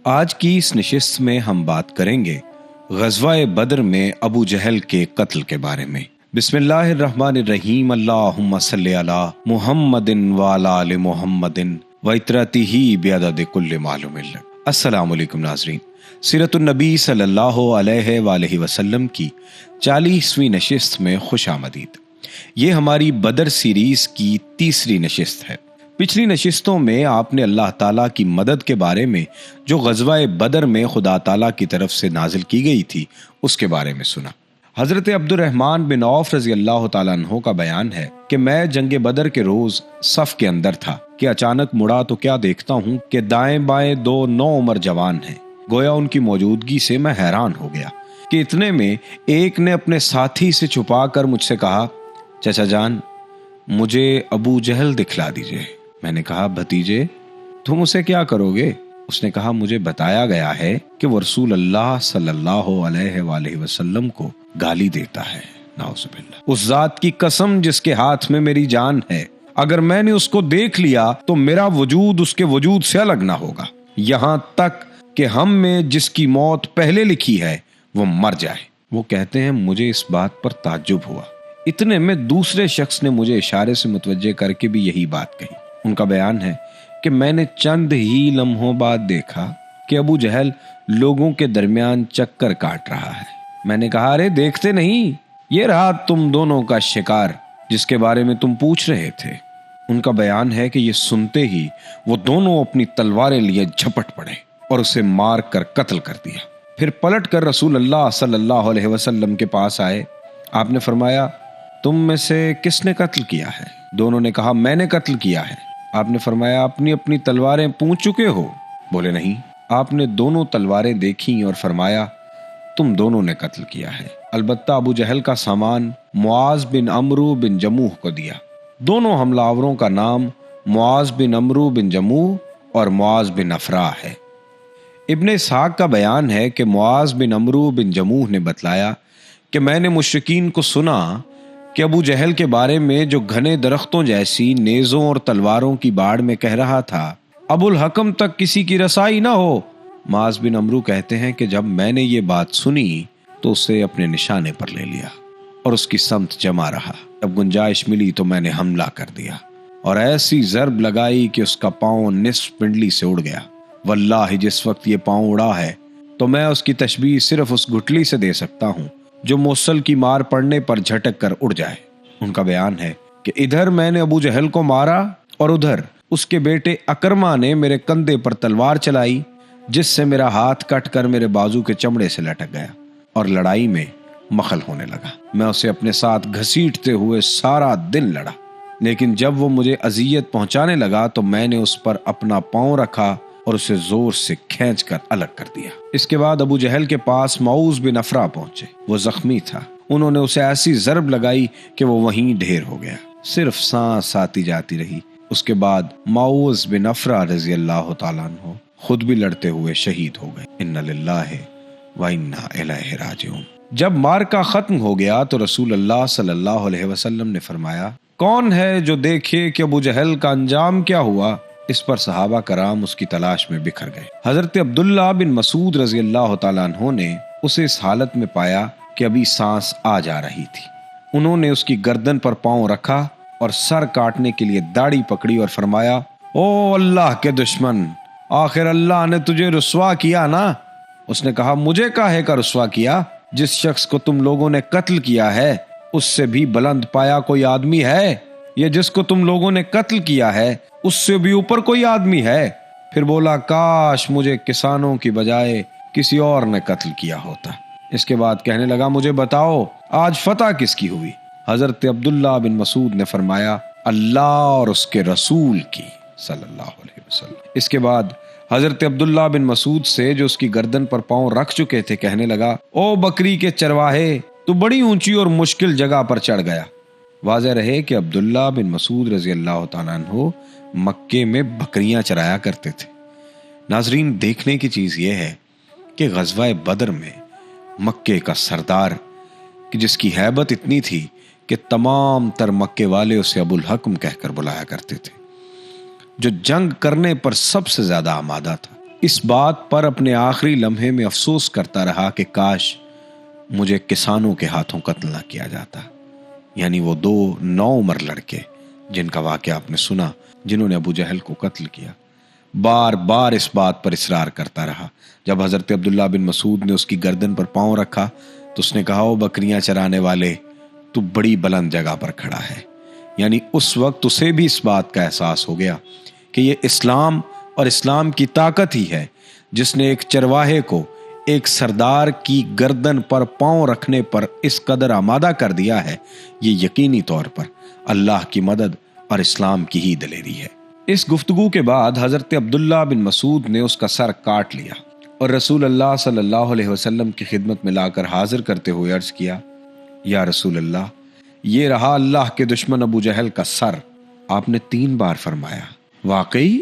آج کی اس نشست میں ہم بات کریں گے غزوہ بدر میں ابو جہل کے قتل کے بارے میں۔ بسم اللہ الرحمن الرحیم، اللہم صلی علی محمد وعلی آل محمد وعترتہ بعدد کل معلوم لک۔ السلام علیکم ناظرین، سیرت النبی صلی اللہ علیہ وآلہ وسلم کی 40ویں نشست میں خوش آمدید۔ یہ ہماری بدر سیریز کی تیسری نشست ہے۔ پچھلی نشستوں میں آپ نے اللہ تعالیٰ کی مدد کے بارے میں جو غزوہ بدر میں خدا تعالیٰ کی طرف سے نازل کی گئی تھی اس کے بارے میں سنا۔ حضرت عبد الرحمن بن عوف رضی اللہ تعالیٰ عنہ کا بیان ہے کہ میں جنگ بدر کے روز صف کے اندر تھا کہ اچانک مڑا تو کیا دیکھتا ہوں کہ دائیں بائیں 2 نوعمر جوان ہیں۔ گویا ان کی موجودگی سے میں حیران ہو گیا کہ اتنے میں ایک نے اپنے ساتھی سے چھپا کر مجھ سے کہا، چچا جان مجھے ابو جہل دکھلا دیجئے۔ میں نے کہا، بھتیجے تم اسے کیا کرو گے؟ اس نے کہا، مجھے بتایا گیا ہے کہ وہ رسول اللہ صلی اللہ علیہ وآلہ وسلم کو گالی دیتا ہے۔ نعوذ باللہ۔ اس ذات کی قسم جس کے ہاتھ میں میری جان ہے، اگر میں نے اس کو دیکھ لیا تو میرا وجود اس کے وجود سے الگ نہ ہوگا، یہاں تک کہ ہم میں جس کی موت پہلے لکھی ہے وہ مر جائے۔ وہ کہتے ہیں مجھے اس بات پر تعجب ہوا۔ اتنے میں دوسرے شخص نے مجھے اشارے سے متوجہ کر کے بھی یہی بات کہی۔ ان کا بیان ہے کہ میں نے چند ہی لمحوں بعد دیکھا کہ ابو جہل لوگوں کے درمیان چکر کاٹ رہا ہے۔ میں نے کہا، ارے دیکھتے نہیں، یہ رہا تم دونوں کا شکار جس کے بارے میں تم پوچھ رہے تھے۔ ان کا بیان ہے کہ یہ سنتے ہی وہ دونوں اپنی تلواریں لیے جھپٹ پڑے اور اسے مار کر قتل کر دیا۔ پھر پلٹ کر رسول اللہ صلی اللہ علیہ وسلم کے پاس آئے۔ آپ نے فرمایا، تم میں سے کس نے قتل کیا ہے؟ دونوں نے کہا، میں نے قتل کیا ہے۔ آپ نے فرمایا، اپنی اپنی تلواریں پونچھ چکے ہو؟ بولے نہیں۔ آپ نے دونوں تلواریں دیکھیں اور فرمایا، تم دونوں نے قتل کیا ہے، البتہ ابو جہل کا سامان معاذ بن عمرو بن جموح کو دیا۔ دونوں حملہ آوروں کا نام معاذ بن عمرو بن جموح اور معاذ بن افراح ہے۔ ابن اسحاق کا بیان ہے کہ معاذ بن عمرو بن جموح نے بتلایا کہ میں نے مشرکین کو سنا کہ ابو جہل کے بارے میں جو گھنے درختوں جیسی نیزوں اور تلواروں کی باڑ میں کہہ رہا تھا، ابو الحکم تک کسی کی رسائی نہ ہو۔ معاذ بن عمرو کہتے ہیں کہ جب میں نے یہ بات سنی تو اسے اپنے نشانے پر لے لیا اور اس کی سمت جمع رہا۔ جب گنجائش ملی تو میں نے حملہ کر دیا اور ایسی ضرب لگائی کہ اس کا پاؤں نصف پنڈلی سے اڑ گیا۔ واللہ جس وقت یہ پاؤں اڑا ہے تو میں اس کی تشبیہ صرف اس گٹھلی سے دے سکتا ہوں جو موصل کی مار پڑنے پر جھٹک کر اڑ جائے۔ ان کا بیان ہے کہ ادھر میں نے ابو جہل کو مارا اور ادھر اس کے بیٹے اکرما نے میرے کندھے پر تلوار چلائی، جس سے میرا ہاتھ کٹ کر میرے بازو کے چمڑے سے لٹک گیا اور لڑائی میں مخل ہونے لگا۔ میں اسے اپنے ساتھ گھسیٹتے ہوئے سارا دن لڑا، لیکن جب وہ مجھے اذیت پہنچانے لگا تو میں نے اس پر اپنا پاؤں رکھا اور اسے زور سے کھینچ کر الگ کر دیا۔ اس کے بعد ابو جہل کے پاس معوذ بن افراح پہنچے۔ وہ زخمی تھا۔ انہوں نے اسے ایسی ضرب لگائی کہ وہ وہیں ڈھیر ہو گیا، صرف سانس آتی جاتی رہی۔ اس کے بعد معوذ بن افراح رضی اللہ تعالیٰ عنہ خود بھی لڑتے ہوئے شہید ہو گئے۔ انا للہ و انا الیہ راجعون۔ جب مارکا ختم ہو گیا تو رسول اللہ صلی اللہ علیہ وسلم نے فرمایا، کون ہے جو دیکھے کہ ابو جہل کا انجام کیا ہوا؟ اس پر صحابہ کرام اس کی تلاش میں بکھر گئے۔ حضرت عبداللہ بن مسعود رضی اللہ تعالیٰ عنہ نے اسے اس حالت میں پایا کہ ابھی سانس آ جا رہی تھی۔ انہوں نے اس کی گردن پر پاؤں رکھا اور سر کاٹنے کے لیے داڑھی پکڑی اور فرمایا، او اللہ کے دشمن، آخر اللہ نے تجھے رسوا کیا نا؟ اس نے کہا، مجھے کاہے کا رسوا کیا؟ جس شخص کو تم لوگوں نے قتل کیا ہے اس سے بھی بلند پایا کوئی آدمی ہے؟ یہ جس کو تم لوگوں نے قتل کیا ہے اس سے بھی اوپر کوئی آدمی ہے؟ پھر بولا، کاش مجھے کسانوں کی بجائے کسی اور نے قتل کیا ہوتا۔ اس کے بعد کہنے لگا، مجھے بتاؤ آج فتح کس کی ہوئی؟ حضرت عبداللہ بن مسعود نے فرمایا، اللہ اور اس کے رسول کی صلی اللہ علیہ وسلم۔ اس کے بعد حضرت عبداللہ بن مسعود سے جو اس کی گردن پر پاؤں رکھ چکے تھے کہنے لگا، او بکری کے چرواہے، تو بڑی اونچی اور مشکل جگہ پر چڑھ گیا۔ واضح رہے کہ عبداللہ بن مسعود رضی اللہ تعالیٰ عنہ مکے میں بکریاں چرایا کرتے تھے۔ ناظرین، دیکھنے کی چیز یہ ہے کہ غزوہ بدر میں مکے کا سردار کہ جس کی ہیبت اتنی تھی کہ تمام تر مکے والے اسے ابو الحکم کہہ کر بلایا کرتے تھے، جو جنگ کرنے پر سب سے زیادہ آمادہ تھا، اس بات پر اپنے آخری لمحے میں افسوس کرتا رہا کہ کاش مجھے کسانوں کے ہاتھوں قتل نہ کیا جاتا، یعنی وہ 2 نوعمر لڑکے جن کا واقعہ آپ نے سنا، جنہوں نے ابو جہل کو قتل کیا۔ بار بار اس بات پر اصرار کرتا رہا۔ جب حضرت عبداللہ بن مسعود نے اس کی گردن پر پاؤں رکھا تو اس نے کہا، او بکریاں چرانے والے، تو بڑی بلند جگہ پر کھڑا ہے۔ یعنی اس وقت اسے بھی اس بات کا احساس ہو گیا کہ یہ اسلام اور اسلام کی طاقت ہی ہے جس نے ایک چرواہے کو ایک سردار کی گردن پر پاؤں رکھنے پر اس قدر آمادہ کر دیا ہے۔ یہ یقینی طور پر اللہ کی مدد اور اسلام کی ہی دلیری ہے۔ اس گفتگو کے بعد حضرت عبداللہ بن مسعود نے اس کا سر کاٹ لیا اور رسول اللہ صلی اللہ علیہ وسلم کی خدمت میں لا کر حاضر کرتے ہوئے عرض کیا، یا رسول اللہ، یہ رہا اللہ کے دشمن ابو جہل کا سر۔ آپ نے 3 بار فرمایا، واقعی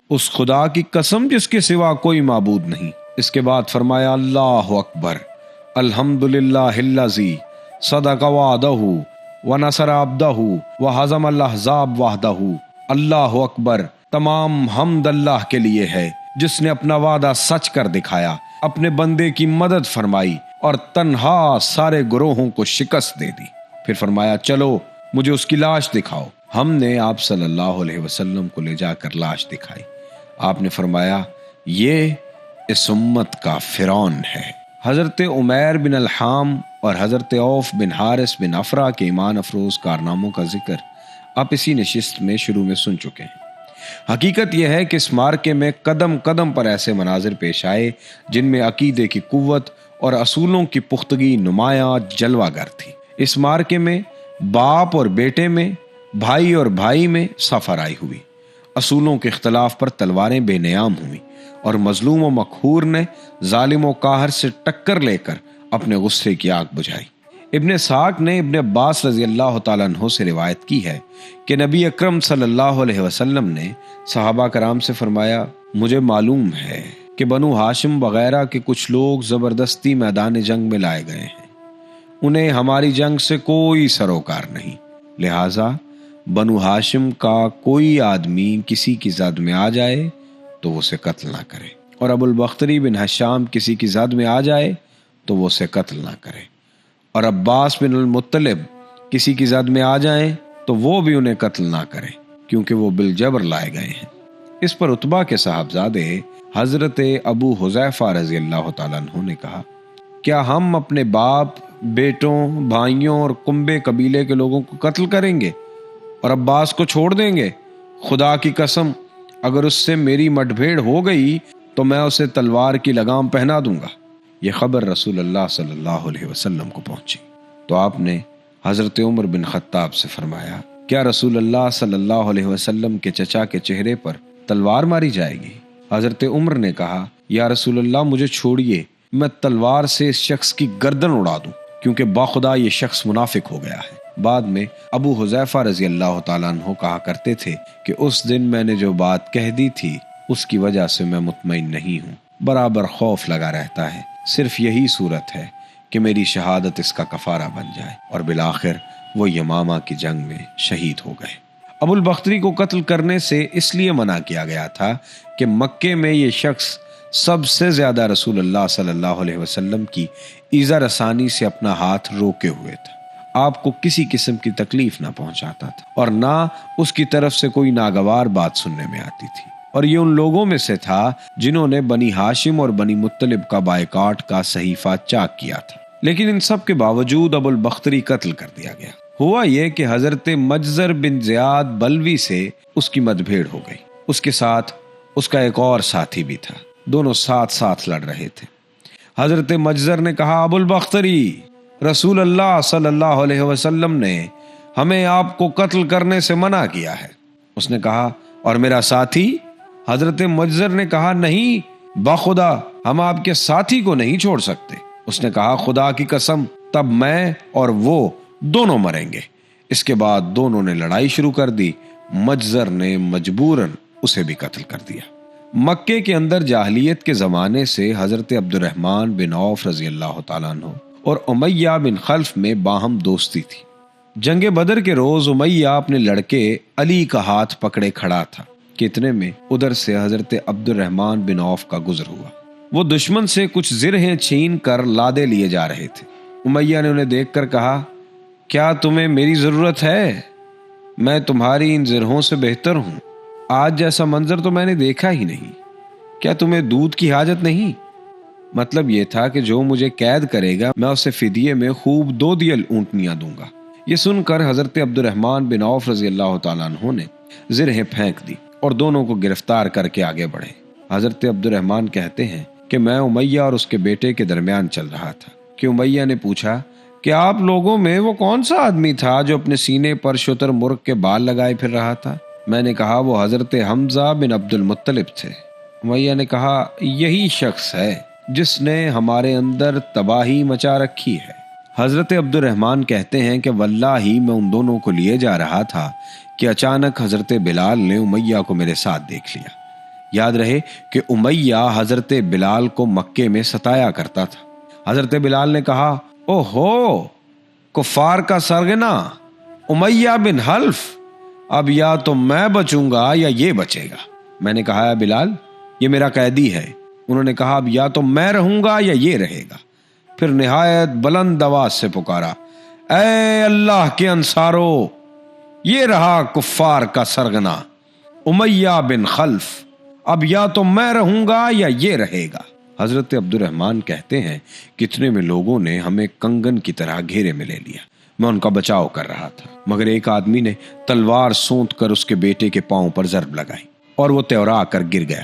اس خدا کی قسم جس کے سوا کوئی معبود نہیں۔ اس کے بعد فرمایا، اللہ اکبر، الحمدللہ الذی صدق وعدہ ونصر عبدہ وہزم الاحزاب وحدہ۔ اللہ اکبر، تمام حمد اللہ کے لیے ہے جس نے اپنا وعدہ سچ کر دکھایا، اپنے بندے کی مدد فرمائی اور تنہا سارے گروہوں کو شکست دے دی۔ پھر فرمایا، چلو مجھے اس کی لاش دکھاؤ۔ ہم نے آپ صلی اللہ علیہ وسلم کو لے جا کر لاش دکھائی۔ آپ نے فرمایا، یہ اس امت کا فرعون ہے۔ حضرت عمیر بن الحام اور حضرت عوف بن حارث بن افرا کے ایمان افروز کارناموں کا ذکر آپ اسی نشست میں شروع میں سن چکے ہیں۔ حقیقت یہ ہے کہ اس مارکے میں قدم قدم پر ایسے مناظر پیش آئے جن میں عقیدے کی قوت اور اصولوں کی پختگی نمایاں جلوہ گر تھی۔ اس مارکے میں باپ اور بیٹے میں، بھائی اور بھائی میں سفرائی ہوئی، اصولوں کے اختلاف پر تلواریں بے نیام ہوئیں اور مظلوم و مقہور نے ظالم و قاہر سے ٹکر لے کر اپنے غصے کی آگ بجھائی۔ ابن اسحاق نے ابن عباس رضی اللہ تعالیٰ عنہ سے روایت کی ہے کہ نبی اکرم صلی اللہ علیہ وسلم نے صحابہ کرام سے فرمایا، مجھے معلوم ہے کہ بنو ہاشم وغیرہ کے کچھ لوگ زبردستی میدان جنگ میں لائے گئے ہیں، انہیں ہماری جنگ سے کوئی سروکار نہیں، لہٰذا بنو ہاشم کا کوئی آدمی کسی کی زد میں آ جائے تو وہ اسے قتل نہ کرے، اور ابو البختری بن ہشام کسی کی زد میں آ جائے تو وہ اسے قتل نہ کرے، اور عباس بن المطلب کسی کی زد میں آ جائیں تو وہ بھی انہیں قتل نہ کرے، کیونکہ وہ بالجبر لائے گئے ہیں۔ اس پر عتبہ کے صاحبزادے حضرت ابو حذیفہ رضی اللہ تعالیٰ عنہ نے کہا، کیا ہم اپنے باپ، بیٹوں، بھائیوں اور کنبے قبیلے کے لوگوں کو قتل کریں گے اور عباس کو چھوڑ دیں گے؟ خدا کی قسم، اگر اس سے میری مٹ بھیڑ ہو گئی تو میں اسے تلوار کی لگام پہنا دوں گا۔ یہ خبر رسول اللہ صلی اللہ علیہ وسلم کو پہنچی تو آپ نے حضرت عمر بن خطاب سے فرمایا، کیا رسول اللہ صلی اللہ علیہ وسلم کے چچا کے چہرے پر تلوار ماری جائے گی؟ حضرت عمر نے کہا، یا رسول اللہ، مجھے چھوڑیے، میں تلوار سے اس شخص کی گردن اڑا دوں، کیونکہ باخدا یہ شخص منافق ہو گیا ہے۔ بعد میں ابو حذیفہ رضی اللہ تعالیٰ عنہ کہا کرتے تھے کہ اس دن میں نے جو بات کہہ دی تھی اس کی وجہ سے میں مطمئن نہیں ہوں، برابر خوف لگا رہتا ہے، صرف یہی صورت ہے کہ میری شہادت اس کا کفارہ بن جائے۔ اور بالآخر وہ یمامہ کی جنگ میں شہید ہو گئے۔ ابو البختری کو قتل کرنے سے اس لیے منع کیا گیا تھا کہ مکے میں یہ شخص سب سے زیادہ رسول اللہ صلی اللہ علیہ وسلم کی ایذا رسانی سے اپنا ہاتھ روکے ہوئے تھا، آپ کو کسی قسم کی تکلیف نہ پہنچاتا تھا اور نہ اس کی طرف سے کوئی ناگوار بات سننے میں آتی تھی، اور یہ ان لوگوں میں سے تھا جنہوں نے بنی ہاشم اور بنی مطلب کا بائیکاٹ کا صحیفہ چاک کیا تھا۔ لیکن ان سب کے باوجود ابو البختری قتل کر دیا گیا۔ ہوا یہ کہ حضرت مجزر بن زیاد بلوی سے اس کی مدبھیڑ ہو گئی، اس کے ساتھ اس کا ایک اور ساتھی بھی تھا، دونوں ساتھ ساتھ لڑ رہے تھے۔ حضرت مجزر نے کہا، ابو البختری، رسول اللہ صلی اللہ علیہ وسلم نے ہمیں آپ کو قتل کرنے سے منع کیا ہے۔ اس نے کہا، اور میرا ساتھی؟ حضرت مجزر نے کہا، نہیں، بخدا ہم آپ کے ساتھی کو نہیں چھوڑ سکتے۔ اس نے کہا، خدا کی قسم، تب میں اور وہ دونوں مریں گے۔ اس کے بعد دونوں نے لڑائی شروع کر دی، مجزر نے مجبوراً اسے بھی قتل کر دیا۔ مکے کے اندر جاہلیت کے زمانے سے حضرت عبد الرحمن بن عوف رضی اللہ تعالیٰ عنہ اور امیہ بن خلف میں باہم دوستی تھی۔ جنگ بدر کے روز امیہ اپنے لڑکے علی کا ہاتھ پکڑے کھڑا تھا کہ اتنے میں ادھر سے حضرت عبد الرحمن بن عوف کا گزر ہوا۔ وہ دشمن سے کچھ زرہیں چھین کر لادے لیے جا رہے تھے۔ امیہ نے انہیں دیکھ کر کہا، کیا تمہیں میری ضرورت ہے؟ میں تمہاری ان زرہوں سے بہتر ہوں۔ آج جیسا منظر تو میں نے دیکھا ہی نہیں۔ کیا تمہیں دودھ کی حاجت نہیں؟ مطلب یہ تھا کہ جو مجھے قید کرے گا میں اسے فدیے میں خوب 2 دیل اونٹنیاں دوں گا۔ یہ سن کر حضرت عبد الرحمن بن عوف رضی اللہ تعالیٰ عنہ نے زرہیں پھینک دی اور دونوں کو گرفتار کر کے آگے بڑھے۔ حضرت عبد الرحمن کہتے ہیں کہ میں امیہ اور اس کے بیٹے کے درمیان چل رہا تھا کہ امیہ نے پوچھا کہ آپ لوگوں میں وہ کون سا آدمی تھا جو اپنے سینے پر شتر مرغ کے بال لگائے پھر رہا تھا؟ میں نے کہا وہ حضرت حمزہ بن عبد المطلب تھے۔ امیہ نے کہا یہی شخص ہے جس نے ہمارے اندر تباہی مچا رکھی ہے۔ حضرت عبد الرحمن کہتے ہیں کہ واللہ میں ان دونوں کو لیے جا رہا تھا کہ اچانک حضرت بلال نے امیہ کو میرے ساتھ دیکھ لیا۔ یاد رہے کہ امیہ حضرت بلال کو مکے میں ستایا کرتا تھا۔ حضرت بلال نے کہا، او ہو کفار کا سرغنہ امیہ بن حلف، اب یا تو میں بچوں گا یا یہ بچے گا۔ میں نے کہا، بلال یہ میرا قیدی ہے۔ انہوں نے کہا، اب یا تو میں رہوں گا یا یہ رہے گا۔ پھر نہایت بلند آواز سے پکارا، اے اللہ کے انصارو، یہ رہا کفار کا سرغنہ امیہ بن خلف، اب یا تو میں رہوں گا یا یہ رہے گا۔ حضرت عبد الرحمن کہتے ہیں کتنے میں لوگوں نے ہمیں کنگن کی طرح گھیرے میں لے لیا۔ میں ان کا بچاؤ کر رہا تھا مگر ایک آدمی نے تلوار سونت کر اس کے بیٹے کے پاؤں پر ضرب لگائی اور وہ تیورا کر گر گیا۔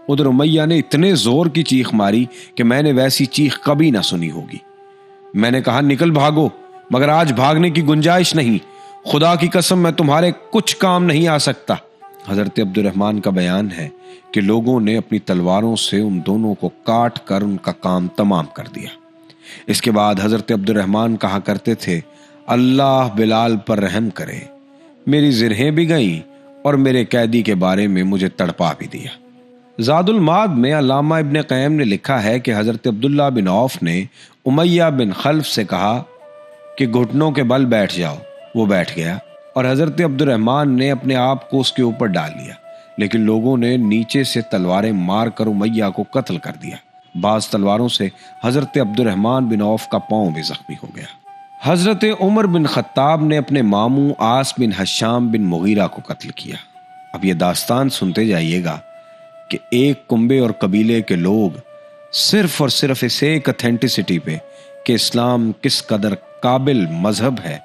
ادھر امیہ نے اتنے زور کی چیخ ماری کہ میں نے ویسی چیخ کبھی نہ سنی ہوگی۔ میں نے کہا، نکل بھاگو، مگر آج بھاگنے کی گنجائش نہیں، خدا کی قسم میں تمہارے کچھ کام نہیں آ سکتا۔ حضرت عبد الرحمن کا بیان ہے کہ لوگوں نے اپنی تلواروں سے ان دونوں کو کاٹ کر ان کا کام تمام کر دیا۔ اس کے بعد حضرت عبد الرحمن کہا کرتے تھے، اللہ بلال پر رحم کرے، میری زرہیں بھی گئیں اور میرے قیدی کے بارے میں مجھے تڑپا بھی دیا۔ زاد المعاد میں علامہ ابن قیم نے لکھا ہے کہ حضرت عبداللہ بن عوف نے امیہ بن خلف سے کہا کہ گھٹنوں کے بل بیٹھ جاؤ۔ وہ بیٹھ گیا اور حضرت عبد الرحمن نے اپنے آپ کو اس کے اوپر ڈال لیا، لیکن لوگوں نے نیچے سے تلواریں مار کر امیہ کو قتل کر دیا۔ بعض تلواروں سے حضرت عبد الرحمن بن عوف کا پاؤں بھی زخمی ہو گیا۔ حضرت عمر بن خطاب نے اپنے ماموں عاص بن حشام بن مغیرہ کو قتل کیا۔ اب یہ داستان سنتے جائیے گا کہ ایک کنبے اور قبیلے کے لوگ صرف اور صرف اس ایک اتھینٹسٹی پہ کہ اسلام کس قدر قابل مذہب ہے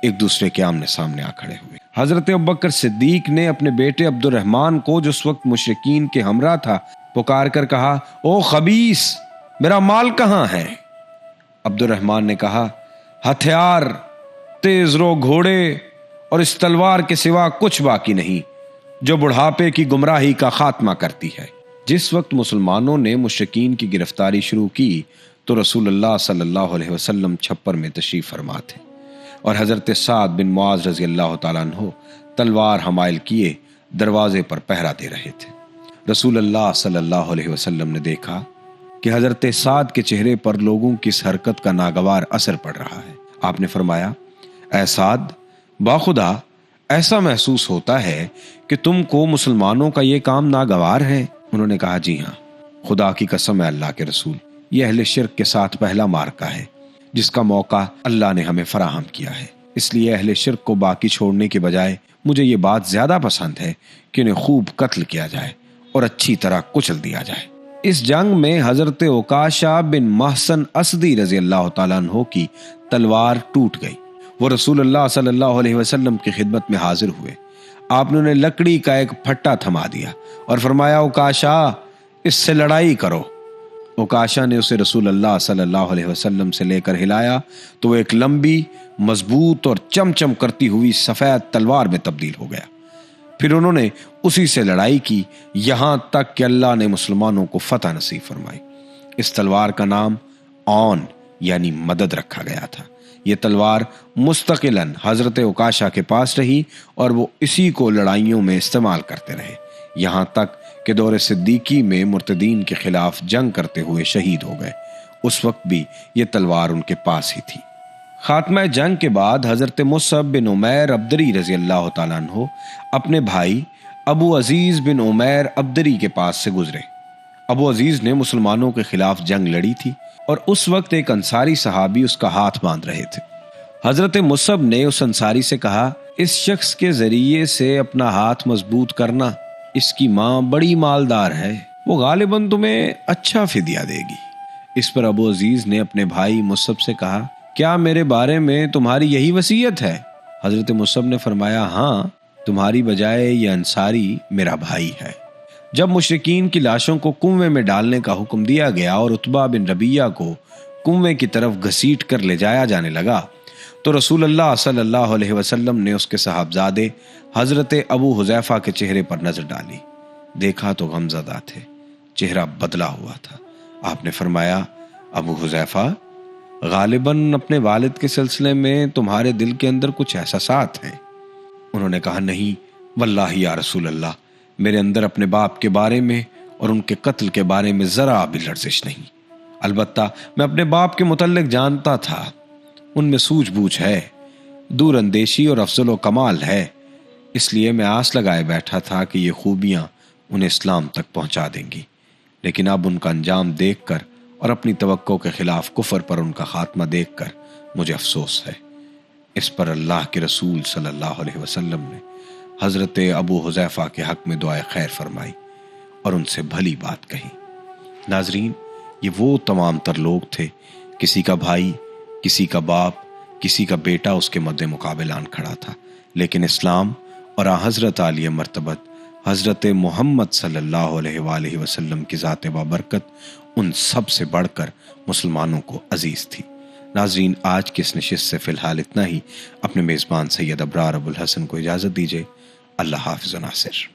ایک دوسرے کے آمنے سامنے آ کھڑے ہوئے۔ حضرت ابوبکر صدیق نے اپنے بیٹے عبد الرحمن کو جو اس وقت مشرکین کے ہمراہ تھا پکار کر کہا، او خبیث، میرا مال کہاں ہے؟ عبد الرحمن نے کہا، ہتھیار، تیز رو گھوڑے اور اس تلوار کے سوا کچھ باقی نہیں جو بڑھاپے کی گمراہی کا خاتمہ کرتی ہے۔ جس وقت مسلمانوں نے مشرکین کی گرفتاری شروع کی تو رسول اللہ صلی اللہ علیہ وسلم چھپر میں تشریف فرما تھے اور حضرت سعد بن معاذ رضی اللہ تعالیٰ عنہ تلوار حمائل کیے دروازے پر پہرا دے رہے تھے۔ رسول اللہ صلی اللہ علیہ وسلم نے دیکھا کہ حضرت سعد کے چہرے پر لوگوں کی اس حرکت کا ناگوار اثر پڑ رہا ہے۔ آپ نے فرمایا، اے سعد، باخدا ایسا محسوس ہوتا ہے کہ تم کو مسلمانوں کا یہ کام ناگوار ہے؟ انہوں نے کہا، جی ہاں، خدا کی قسم ہے اللہ کے رسول، یہ اہل شرک کے ساتھ پہلا معرکہ ہے جس کا موقع اللہ نے ہمیں فراہم کیا ہے، اس لیے اہل شرک کو باقی چھوڑنے کے بجائے مجھے یہ بات زیادہ پسند ہے کہ انہیں خوب قتل کیا جائے اور اچھی طرح کچل دیا جائے۔ اس جنگ میں حضرت عکاشہ بن محسن اسدی رضی اللہ تعالیٰ عنہ کی تلوار ٹوٹ گئی۔ وہ رسول اللہ صلی اللہ علیہ وسلم کی خدمت میں حاضر ہوئے۔ آپ نے انہیں لکڑی کا ایک پھٹا تھما دیا اور فرمایا، عکاشہ، اس سے لڑائی کرو۔ عکاشہ نے اسے رسول اللہ صلی اللہ علیہ وسلم سے لے کر ہلایا تو وہ ایک لمبی، مضبوط اور چمچم کرتی ہوئی سفید تلوار میں تبدیل ہو گیا۔ پھر انہوں نے اسی سے لڑائی کی یہاں تک کہ اللہ نے مسلمانوں کو فتح نصیب فرمائی۔ اس تلوار کا نام اون یعنی مدد رکھا گیا تھا۔ یہ تلوار مستقلاً حضرت عکاشہ کے پاس رہی اور وہ اسی کو لڑائیوں میں استعمال کرتے رہے یہاں تک کہ دور صدیقی میں مرتدین کے خلاف جنگ کرتے ہوئے شہید ہو گئے۔ اس وقت بھی یہ تلوار ان کے پاس ہی تھی۔ خاتمہ جنگ کے بعد حضرت مصعب بن عمیر عبدری رضی اللہ تعالیٰ عنہ اپنے بھائی ابو عزیز بن عمیر ابدری کے پاس سے گزرے۔ ابو عزیز نے مسلمانوں کے خلاف جنگ لڑی تھی اور اس وقت ایک انصاری صحابی اس کا ہاتھ باندھ رہے تھے۔ حضرت مصعب نے اس انصاری سے کہا، اس شخص کے ذریعے سے اپنا ہاتھ مضبوط کرنا، اس کی ماں بڑی مالدار ہے، وہ غالباً تمہیں اچھا فدیہ دے گی۔ اس پر ابو عزیز نے اپنے بھائی مصعب سے کہا، کیا میرے بارے میں تمہاری یہی وصیت ہے؟ حضرت مصعب نے فرمایا، ہاں، تمہاری بجائے یہ انصاری میرا بھائی ہے۔ جب مشرکین کی لاشوں کو کنویں میں ڈالنے کا حکم دیا گیا اور عتبہ بن ربیعہ کو کنویں کی طرف گھسیٹ کر لے جایا جانے لگا تو رسول اللہ صلی اللہ علیہ وسلم نے اس کے صاحبزادے حضرت ابو حذیفہ کے چہرے پر نظر ڈالی۔ دیکھا تو غمزدہ تھے، چہرہ بدلا ہوا تھا۔ آپ نے فرمایا، ابو حذیفہ، غالباً اپنے والد کے سلسلے میں تمہارے دل کے اندر کچھ احساسات ہیں۔ انہوں نے کہا، نہیں واللہ یا رسول اللہ، میرے اندر اپنے باپ کے بارے میں اور ان کے قتل کے بارے میں ذرا بھی لرزش نہیں۔ البتہ میں اپنے باپ کے متعلق جانتا تھا، ان میں سوجھ بوجھ ہے، دور اندیشی اور افضل و کمال ہے، اس لیے میں آس لگائے بیٹھا تھا کہ یہ خوبیاں انہیں اسلام تک پہنچا دیں گی، لیکن اب ان کا انجام دیکھ کر اور اپنی توقع کے خلاف کفر پر ان کا خاتمہ دیکھ کر مجھے افسوس ہے۔ اس پر اللہ کے رسول صلی اللہ علیہ وسلم نے حضرت ابو حذیفہ کے حق میں دعائے خیر فرمائی اور ان سے بھلی بات کہی۔ ناظرین، یہ وہ تمام تر لوگ تھے، کسی کا بھائی، کسی کا باپ، کسی کا بیٹا اس کے مد مقابل آن کھڑا تھا، لیکن اسلام اور حضرت عالی مرتبت حضرت محمد صلی اللہ علیہ وآلہ وسلم کی ذات بابرکت ان سب سے بڑھ کر مسلمانوں کو عزیز تھی۔ ناظرین، آج کی اس نشست سے فی الحال اتنا ہی۔ اپنے میزبان سید ابرار ابوالحسن کو اجازت دیجیے۔ اللہ حافظ و ناصر۔